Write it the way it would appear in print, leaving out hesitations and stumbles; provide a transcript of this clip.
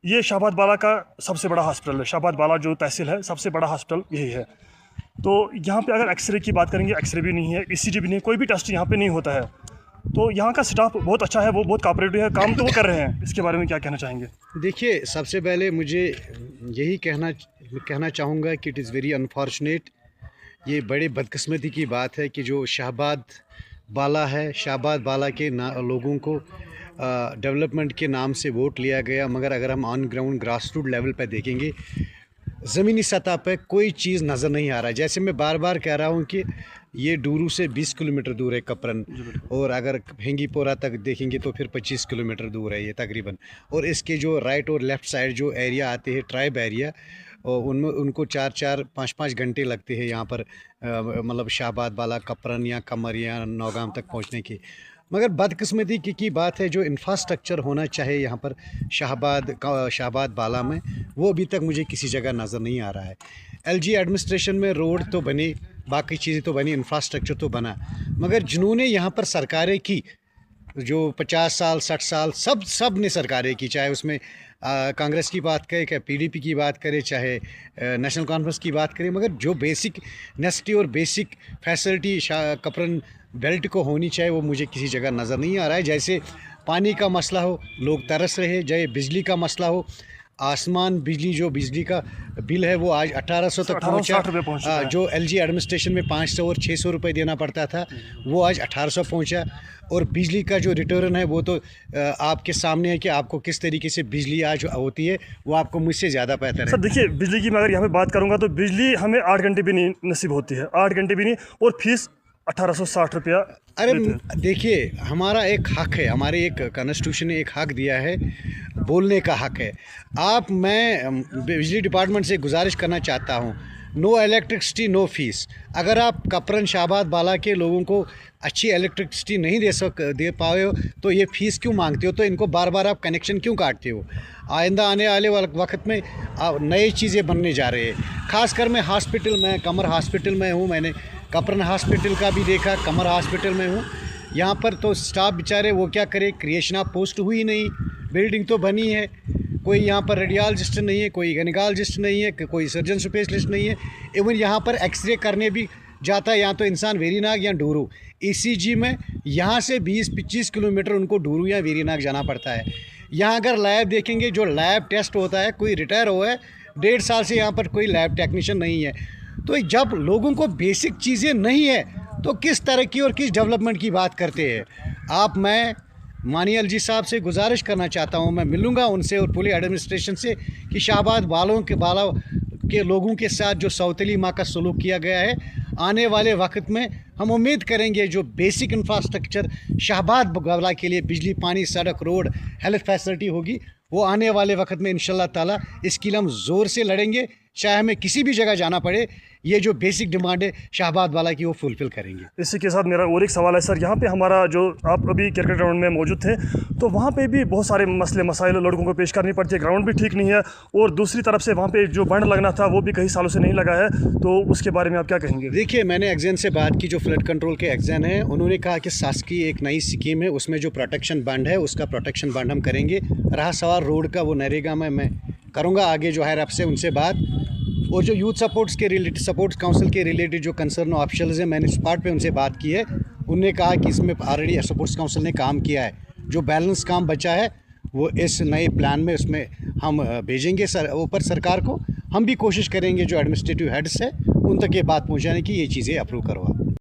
ये शाहबाद बाला का सबसे बड़ा हॉस्पिटल है। शाहबाद बाला जो तहसील है, सबसे बड़ा हॉस्पिटल यही है। तो यहाँ पे अगर एक्सरे की बात करेंगे, एक्सरे भी नहीं है, ईसीजी भी नहीं है, कोई भी टेस्ट यहाँ पे नहीं होता है। तो यहाँ का स्टाफ बहुत अच्छा है, वो बहुत कोऑपरेटिव है, काम तो वो कर रहे हैं। इसके बारे में क्या कहना चाहेंगे? देखिए, सबसे पहले मुझे यही कहना चाहूँगा कि इट इज़ वेरी अनफॉर्चुनेट, ये बड़े बदकिस्मती की बात है कि जो शाहबाद बाला है, शाहबाद बाला के लोगों को डेवलपमेंट के नाम से वोट लिया गया, मगर अगर हम on ground grass root level पर देखेंगे, ज़मीनी सतह पर कोई चीज़ नज़र नहीं आ रहा है। जैसे मैं बार बार कह रहा हूँ कि ये डूरू से 20 किलोमीटर दूर है कपरन, और अगर हेंगीपोरा तक देखेंगे तो फिर 25 किलोमीटर दूर है ये तकरीबन। और इसके जो राइट और लेफ़्ट साइड जो एरिया आते हैं, ट्राइब एरिया, और उनमें उनको 4-4, 5-5 घंटे लगते हैं यहाँ पर मतलब शाहबाद बाला, कपरन या कमर या नौगाम तक पहुँचने की। मगर बदकिस्मती की बात है, जो इंफ्रास्ट्रक्चर होना चाहिए यहाँ पर शाहबाद बाला में, वो अभी तक मुझे किसी जगह नज़र नहीं आ रहा है। एलजी एडमिनिस्ट्रेशन में रोड तो बनी, बाकी चीज़ें तो बनी, इंफ्रास्ट्रक्चर तो बना, मगर जिन्होंने यहाँ पर सरकारें की, जो 50 साल 60 साल सब ने सरकारें की, चाहे उसमें कांग्रेस की बात करें, चाहे पीडीपी की बात करें, चाहे नेशनल कॉन्फ्रेंस की बात करें, मगर जो बेसिक नेसेसिटी और बेसिक फैसिलिटी कपरन बेल्ट को होनी चाहिए, वो मुझे किसी जगह नज़र नहीं आ रहा है। जैसे पानी का मसला हो, लोग तरस रहे, चाहे बिजली का मसला हो, आसमान बिजली, जो बिजली का बिल है वो आज 1800 तक पहुंचा। जो एलजी एडमिनिस्ट्रेशन में 500 और 600 रुपये देना पड़ता था, वो आज 1800 पहुंचा। और बिजली का जो रिटर्न है वो तो आपके सामने है कि आपको किस तरीके से बिजली आज होती है, वो आपको मुझसे ज़्यादा बेहतर है। सर देखिए, बिजली की मैं अगर यहाँ पे बात करूँगा तो बिजली हमें 8 घंटे भी नहीं नसीब होती है, 8 घंटे भी नहीं, और फीस 1860 रुपया। अरे देखिए, हमारा एक हक है, हमारे एक कॉन्स्टिट्यूशन ने एक हक दिया है, बोलने का हक है। मैं बिजली डिपार्टमेंट से गुजारिश करना चाहता हूँ, नो इलेक्ट्रिसिटी नो फीस। अगर आप कपरन शाहबाद बाला के लोगों को अच्छी इलेक्ट्रिसिटी नहीं दे पाए हो, तो ये फ़ीस क्यों मांगते हो? तो इनको बार बार आप कनेक्शन क्यों काटते हो? आइंदा आने वाले वक्त में नई चीज़ें बनने जा रही है। ख़ासकर मैं हॉस्पिटल में, कमर हॉस्पिटल में हूँ, मैंने कपरन हॉस्पिटल का भी देखा, कमर हॉस्पिटल में हूँ। यहाँ पर तो स्टाफ बेचारे वो क्या करे, क्रिएशन ऑफ पोस्ट हुई नहीं, बिल्डिंग तो बनी है, कोई यहाँ पर रेडियोलॉजिस्ट नहीं है, कोई गायनेकोलॉजिस्ट नहीं है, कोई सर्जन स्पेशलिस्ट नहीं है। इवन यहाँ पर एक्सरे करने भी जाता है, यहाँ तो इंसान वेरीनाग या डूरू, ईसीजी में यहाँ से 20-25 किलोमीटर उनको डूरू या वेरीनाग जाना पड़ता है। यहाँ अगर लैब देखेंगे, जो लैब टेस्ट होता है, कोई रिटायर हुआ है 1.5 साल से, यहाँ पर कोई लैब टेक्नीशियन नहीं है। तो जब लोगों को बेसिक चीज़ें नहीं है, तो किस तरक्की और किस डेवलपमेंट की बात करते हैं मैं माननीय एलजी साहब से गुजारिश करना चाहता हूं, मैं मिलूंगा उनसे और पूरी एडमिनिस्ट्रेशन से, कि शाहबाद बाला के लोगों के साथ जो सौतेली माँ का सलूक किया गया है, आने वाले वक्त में हम उम्मीद करेंगे जो बेसिक इंफ्रास्ट्रक्चर शाहबाद बाला के लिए, बिजली, पानी, सड़क, रोड, हेल्थ फैसिलिटी होगी, वो आने वाले वक्त में इंशाल्लाह ताला इसके लिए हम ज़ोर से लड़ेंगे। चाहे हमें किसी भी जगह जाना पड़े, ये जो बेसिक डिमांड है शाहबाद वाला की, वो फुलफ़िल करेंगे। इसी के साथ मेरा और एक सवाल है सर, यहाँ पे हमारा जो आप अभी क्रिकेट ग्राउंड में मौजूद थे, तो वहाँ पे भी बहुत सारे मसले मसाइल लड़कों को पेश करनी पड़ती है, ग्राउंड भी ठीक नहीं है, और दूसरी तरफ से वहाँ पे जो बंड लगना था वो भी कई सालों से नहीं लगा है, तो उसके बारे में आप क्या कहेंगे? देखिए, मैंने एग्जैन से बात की, जो फ्लड कंट्रोल के एग्जैन हैं, उन्होंने कहा कि सास की एक नई स्कीम है, उसमें जो प्रोटेक्शन बंड है, उसका प्रोटेक्शन बंड हम करेंगे। रहा सवाल रोड का, वो नरेगा में मैं करूँगा आगे जो है आपसे उनसे बात। और जो यूथ सपोर्ट्स काउंसिल के रिलेटेड जो कंसर्न ऑफिशियल्स हैं, मैंने स्पॉट पे उनसे बात की है। उनने कहा कि इसमें ऑलरेडी सपोर्ट्स काउंसिल ने काम किया है, जो बैलेंस काम बचा है वो इस नए प्लान में उसमें हम भेजेंगे ऊपर सरकार को। हम भी कोशिश करेंगे जो एडमिनिस्ट्रेटिव हेड्स है उन तक ये बात पहुँचाने की, ये चीज़ें अप्रूव करवा।